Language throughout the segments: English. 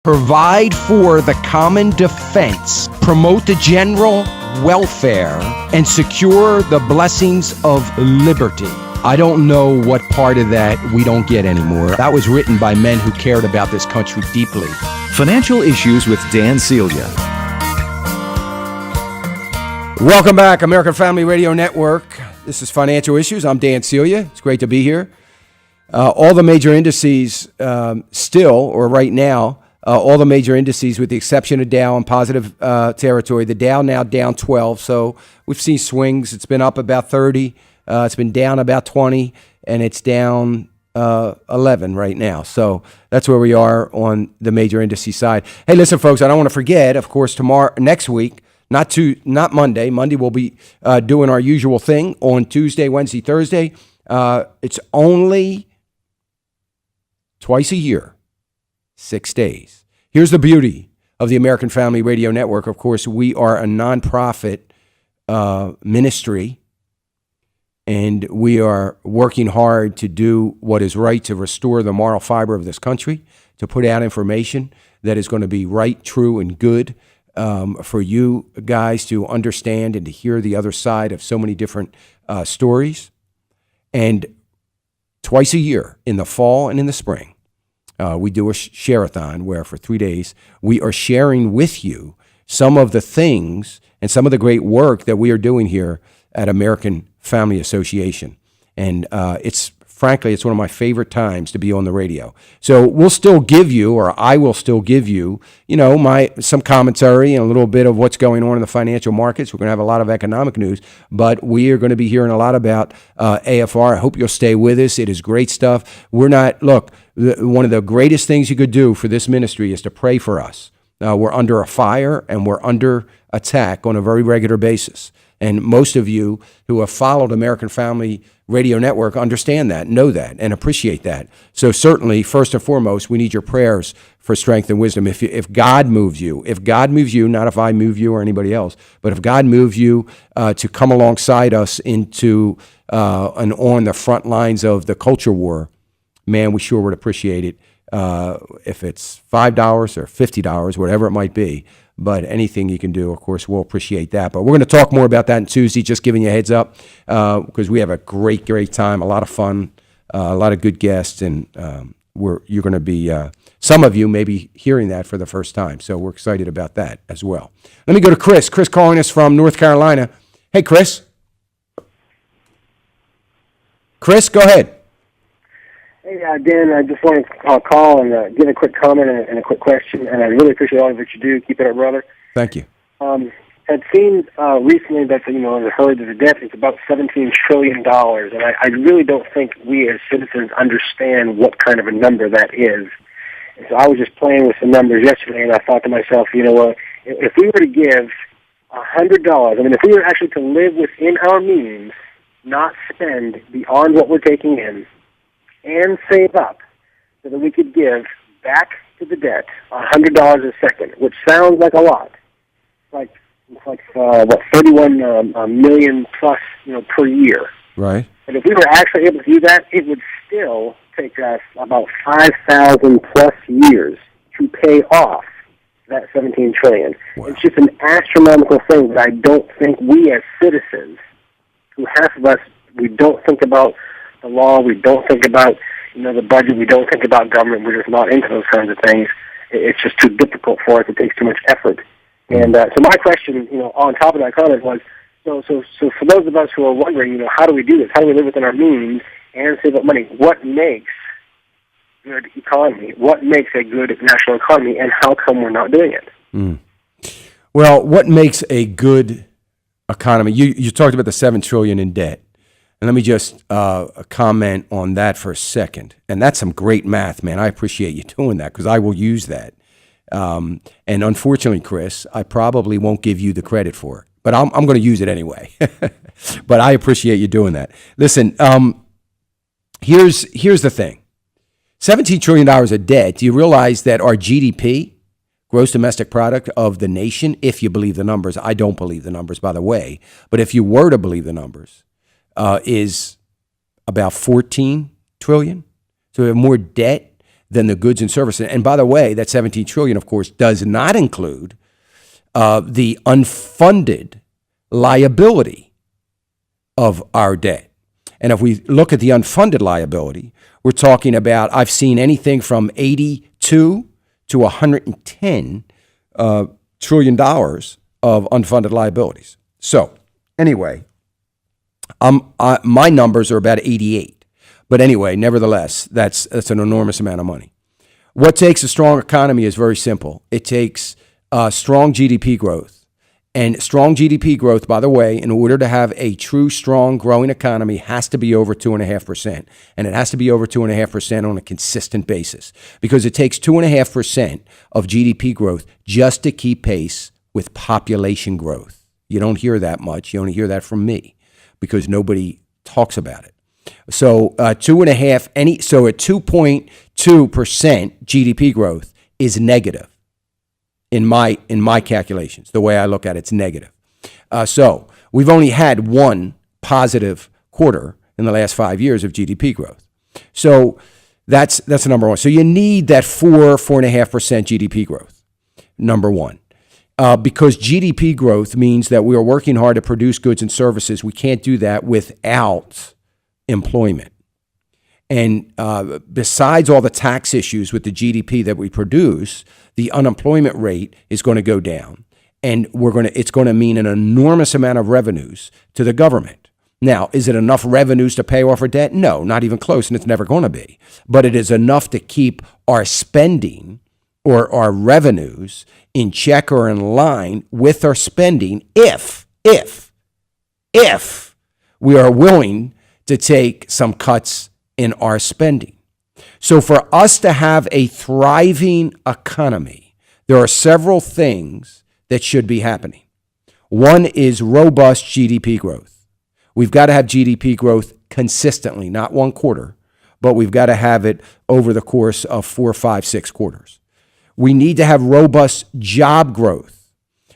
provide for the common defense, promote the general welfare, and secure the blessings of liberty. I don't know what part of that we don't get anymore. That was written by men who cared about this country deeply. Financial Issues with Dan Celia. Welcome back, American Family Radio Network. This is Financial Issues. I'm Dan Celia. It's great to be here. All the major indices still, or right now, all the major indices with the exception of Dow in positive territory. The Dow now down 12, so we've seen swings. It's been up about 30. It's been down about 20, and it's down 11 right now. So that's where we are on the major indices side. Hey, listen, folks, I don't want to forget, of course, next week, not Monday. Monday we'll be doing our usual thing. On Tuesday, Wednesday, Thursday. It's only twice a year, 6 days. Here's the beauty of the American Family Radio Network. Of course, we are a nonprofit ministry, and we are working hard to do what is right to restore the moral fiber of this country, to put out information that is going to be right, true, and good for you guys to understand and to hear the other side of so many different stories. And twice a year, in the fall and in the spring, we do a share-a-thon where for 3 days we are sharing with you some of the things and some of the great work that we are doing here at American Family Association. And frankly, it's one of my favorite times to be on the radio. So we'll still give you, or I will still give you, some commentary and a little bit of what's going on in the financial markets. We're going to have a lot of economic news, but we are going to be hearing a lot about AFR. I hope you'll stay with us. It is great stuff. One of the greatest things you could do for this ministry is to pray for us. We're under a fire and we're under attack on a very regular basis. And most of you who have followed American Family Radio Network understand that, know that, and appreciate that. So certainly, first and foremost, we need your prayers for strength and wisdom. If God moves you, not if I move you or anybody else, but if God moves you to come alongside us into and on the front lines of the culture war, man, we sure would appreciate it. If it's $5 or $50, whatever it might be. But anything you can do, of course, we'll appreciate that. But we're going to talk more about that on Tuesday, just giving you a heads up, because we have a great, great time, a lot of fun, a lot of good guests, and you're going to be, some of you may be hearing that for the first time. So we're excited about that as well. Let me go to Chris. Chris calling us from North Carolina. Hey, Chris. Chris, go ahead. Hey, Dan, I just want to call and give a quick comment and a quick question, and I really appreciate all of what you do. Keep it up, brother. Thank you. I'd seen recently that, I heard that the debt is about $17 trillion, and I really don't think we as citizens understand what kind of a number that is. And so I was just playing with some numbers yesterday, and I thought to myself, if we were to give $100, if we were actually to live within our means, not spend beyond what we're taking in, and save up so that we could give back to the debt $100 a second, which sounds like a lot. It's like 31 million plus, per year. Right. And if we were actually able to do that, it would still take us about 5,000 plus years to pay off that $17 trillion. Wow. It's just an astronomical thing that I don't think we as citizens, who half of us, we don't think about the law, we don't think about, the budget, we don't think about government, we're just not into those kinds of things. It's just too difficult for us, it takes too much effort. And so my question, on top of that comment was, so for those of us who are wondering, how do we do this? How do we live within our means and save up money? What makes good economy? What makes a good national economy, and how come we're not doing it? Well, what makes a good economy? You talked about the $7 trillion in debt. And let me just comment on that for a second. And that's some great math, man. I appreciate you doing that because I will use that. And unfortunately, Chris, I probably won't give you the credit for it. But I'm going to use it anyway. But I appreciate you doing that. Listen, here's the thing. $17 trillion of debt. Do you realize that our GDP, gross domestic product of the nation, if you believe the numbers, I don't believe the numbers, by the way, but if you were to believe the numbers, is about $14 trillion. So we have more debt than the goods and services. And by the way, that 17 trillion, of course, does not include the unfunded liability of our debt. And if we look at the unfunded liability, we're talking about, I've seen anything from 82 to 110 trillion dollars of unfunded liabilities. So anyway, my numbers are about 88. But anyway, nevertheless, that's an enormous amount of money. What takes a strong economy is very simple. It takes strong GDP growth. And strong GDP growth, by the way, in order to have a true, strong, growing economy, has to be over 2.5%. And it has to be over 2.5% on a consistent basis, because it takes 2.5% of GDP growth just to keep pace with population growth. You don't hear that much. You only hear that from me because nobody talks about it. So 2.5, so at 2.2% GDP growth is negative. In my calculations, the way I look at it, it's negative. So we've only had one positive quarter in the last 5 years of GDP growth. So that's number one. So you need that 4.5% GDP growth, number one. Because GDP growth means that we are working hard to produce goods and services. We can't do that without employment. And besides all the tax issues with the GDP that we produce, the unemployment rate is going to go down, and it's going to mean an enormous amount of revenues to the government. Now, is it enough revenues to pay off our debt? No, not even close, and it's never going to be. But it is enough to keep our spending or our revenues in check or in line with our spending if we are willing to take some cuts in our spending. So for us to have a thriving economy, there are several things that should be happening. One is robust GDP growth. We've got to have GDP growth consistently, not one quarter, but we've got to have it over the course of 4, 5, 6 quarters. We need to have robust job growth.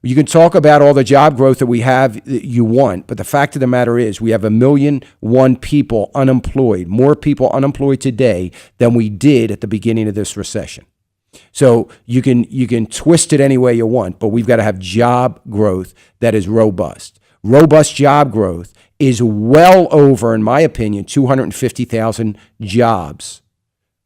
You can talk about all the job growth that we have that you want, but the fact of the matter is we have 1,000,001 people unemployed, more people unemployed today than we did at the beginning of this recession. So you can twist it any way you want, but we've got to have job growth that is robust. Robust job growth is well over, in my opinion, 250,000 jobs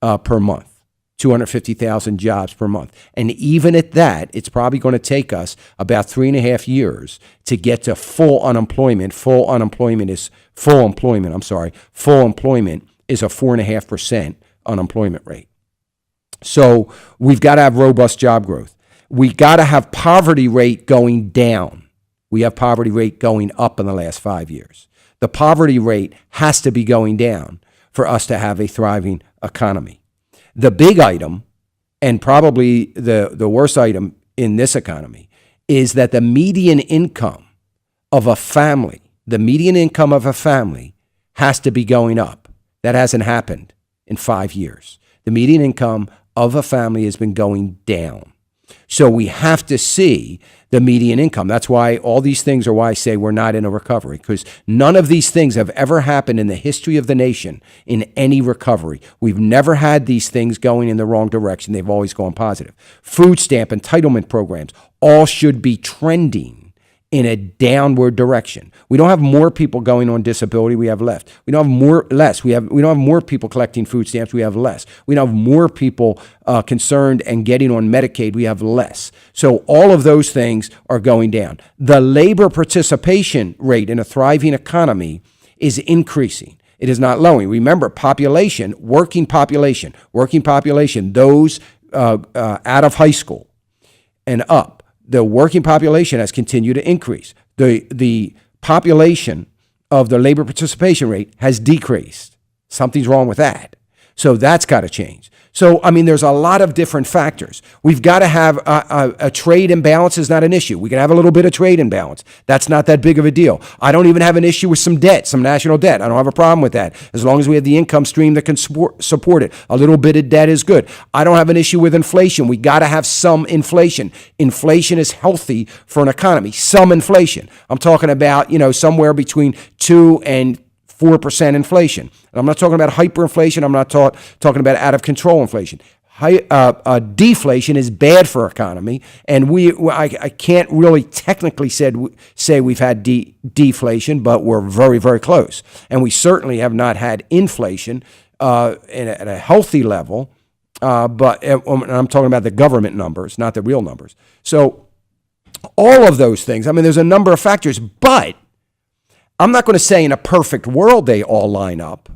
per month. 250,000 jobs per month. And even at that, it's probably going to take us about 3.5 years to get to full employment. Full employment is a 4.5% unemployment rate. So we've got to have robust job growth. We got to have poverty rate going down. We have poverty rate going up in the last 5 years. The poverty rate has to be going down for us to have a thriving economy. The big item, and probably the worst item in this economy, is that the median income of a family has to be going up. That hasn't happened in 5 years. The median income of a family has been going down. So we have to see the median income. That's why all these things are why I say we're not in a recovery, because none of these things have ever happened in the history of the nation in any recovery. We've never had these things going in the wrong direction. They've always gone positive. Food stamp entitlement programs all should be trending in a downward direction. We don't have more people going on disability, we have less. We don't have more people collecting food stamps, we have less. We don't have more people concerned and getting on Medicaid, we have less. So all of those things are going down. The labor participation rate in a thriving economy is increasing. It is not lowering. Remember, working population, those out of high school and up, the working population has continued to increase. The population of the labor participation rate has decreased. Something's wrong with that. So that's got to change. So, I mean, there's a lot of different factors. We've got to have a trade imbalance is not an issue. We can have a little bit of trade imbalance. That's not that big of a deal. I don't even have an issue with some debt, some national debt. I don't have a problem with that, as long as we have the income stream that can support it. A little bit of debt is good. I don't have an issue with inflation. We got to have some inflation. Inflation is healthy for an economy. Some inflation. I'm talking about, somewhere between 2 and 4% inflation. And I'm not talking about hyperinflation. I'm not talking about out of control inflation. Deflation is bad for our economy, and I can't really technically say we've had deflation, but we're very, very close. And we certainly have not had inflation at a healthy level, but I'm talking about the government numbers, not the real numbers. So all of those things, I mean, there's a number of factors, but I'm not going to say in a perfect world they all line up.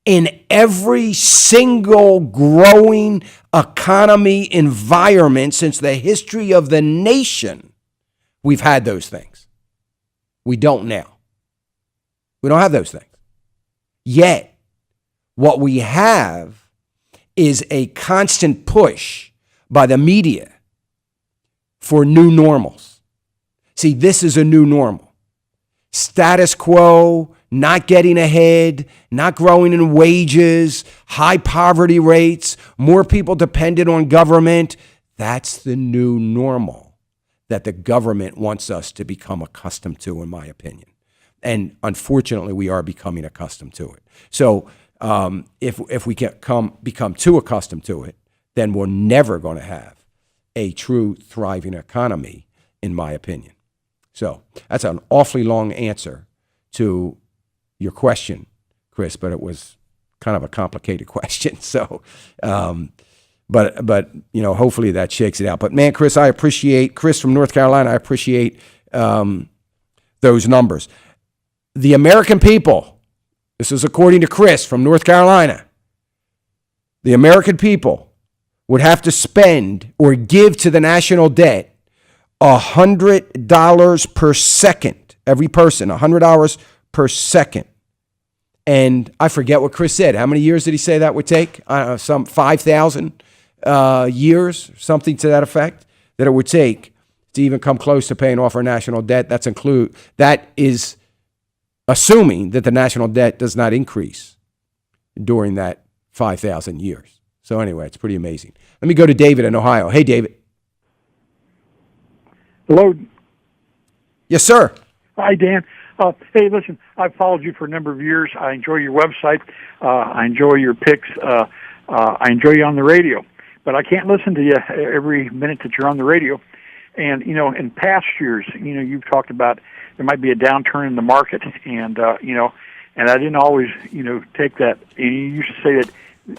In every single growing economy environment since the history of the nation, we've had those things. We don't now. We don't have those things. Yet, what we have is a constant push by the media for new normals. See, this is a new normal. Status quo, not getting ahead, not growing in wages, high poverty rates, more people dependent on government. That's the new normal that the government wants us to become accustomed to, in my opinion. And unfortunately, we are becoming accustomed to it. So if we become too accustomed to it, then we're never going to have a true thriving economy, in my opinion. So that's an awfully long answer to your question, Chris, but it was kind of a complicated question. So, but you know, hopefully that shakes it out. But man, Chris from North Carolina, I appreciate those numbers. The American people, this is according to Chris from North Carolina, the American people would have to spend or give to the national debt $100 per second, every person, $100 per second. And I forget what Chris said. How many years did he say that would take? Some 5,000 years, something to that effect, that it would take to even come close to paying off our national debt. That is assuming that the national debt does not increase during that 5,000 years. So anyway, it's pretty amazing. Let me go to David in Ohio. Hey, David. Hello. Yes, sir. Hi, Dan. Hey, listen, I've followed you for a number of years. I enjoy your website. I enjoy your picks. I enjoy you on the radio. But I can't listen to you every minute that you're on the radio. And, you know, in past years, you know, you've talked about there might be a downturn in the market. And, you know, and I didn't always, you know, take that. You used to say that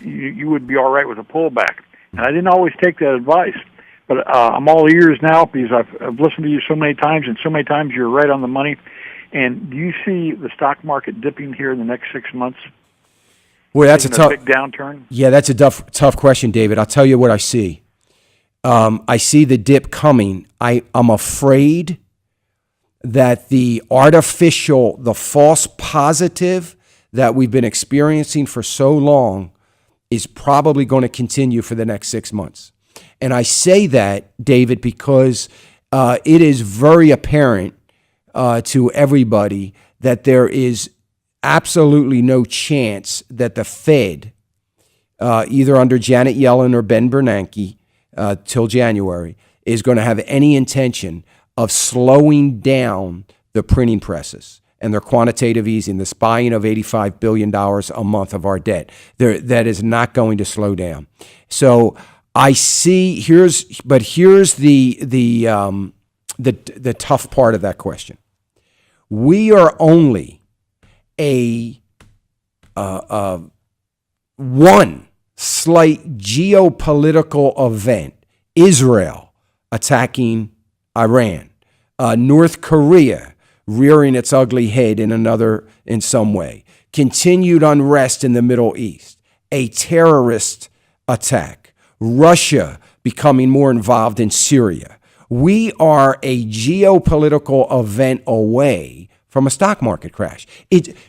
you would be all right with a pullback. And I didn't always take that advice. But I'm all ears now because I've listened to you so many times, and so many times you're right on the money. And do you see the stock market dipping here in the next 6 months? Boy, that's a big downturn. Yeah, that's a tough question, David. I'll tell you what I see. I see the dip coming. I'm afraid that the false positive that we've been experiencing for so long is probably going to continue for the next 6 months. And I say that, David, because it is very apparent to everybody that there is absolutely no chance that the Fed, either under Janet Yellen or Ben Bernanke till January, is going to have any intention of slowing down the printing presses and their quantitative easing, this buying of $85 billion a month of our debt. That is not going to slow down. So I see here's the tough part of that question. We are only one slight geopolitical event: Israel attacking Iran, North Korea rearing its ugly head in some way, continued unrest in the Middle East, a terrorist attack, Russia becoming more involved in Syria. We are a geopolitical event away from a stock market crash.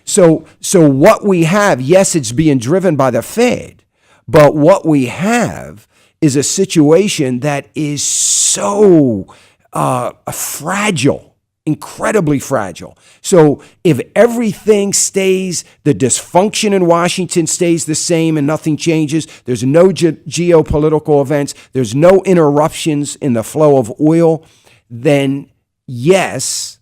So what we have, yes, it's being driven by the Fed, but what we have is a situation that is so fragile, incredibly fragile. So if everything stays, the dysfunction in Washington stays the same and nothing changes, there's no geopolitical events, there's no interruptions in the flow of oil, then yes,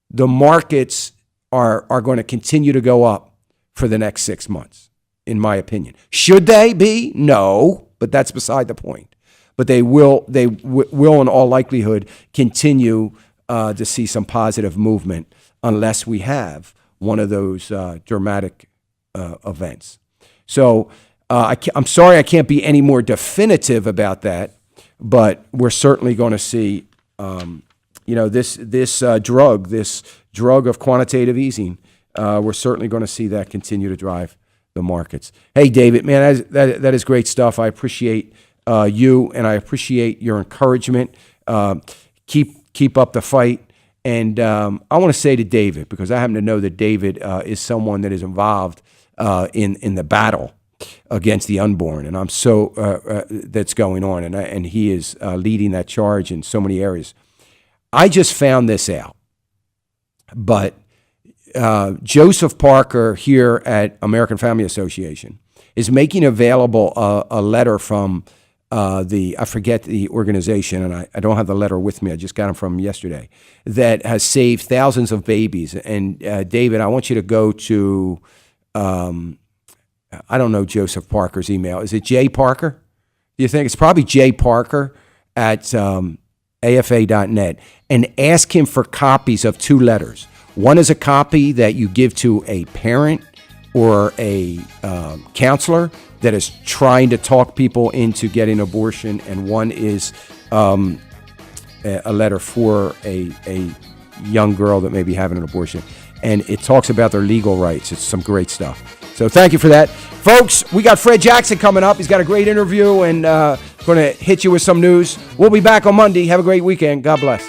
the markets are going to continue to go up for the next 6 months, in my opinion. Should they be? No, but that's beside the point. But they will in all likelihood continue to see some positive movement unless we have one of those dramatic events. So I'm sorry I can't be any more definitive about that, but we're certainly going to see, this drug of quantitative easing. We're certainly going to see that continue to drive the markets. Hey, David, man, that is great stuff. I appreciate you, and I appreciate your encouragement. Keep up the fight. And I want to say to David, because I happen to know that David is someone that is involved in the battle against the unborn, and I'm so that's going on, and he is leading that charge in so many areas. I just found this out, but Joseph Parker here at American Family Association is making available a letter from I forget the organization, and I don't have the letter with me. I just got them from yesterday, that has saved thousands of babies. And David, I want you to go to, I don't know Joseph Parker's email. Is it J. Parker? Do you think? It's probably J. Parker at AFA.net, and ask him for copies of 2 letters. One is a copy that you give to a parent or a counselor that is trying to talk people into getting abortion, and one is a letter for a young girl that may be having an abortion. And it talks about their legal rights. It's some great stuff. So thank you for that. Folks, we got Fred Jackson coming up. He's got a great interview and going to hit you with some news. We'll be back on Monday. Have a great weekend. God bless.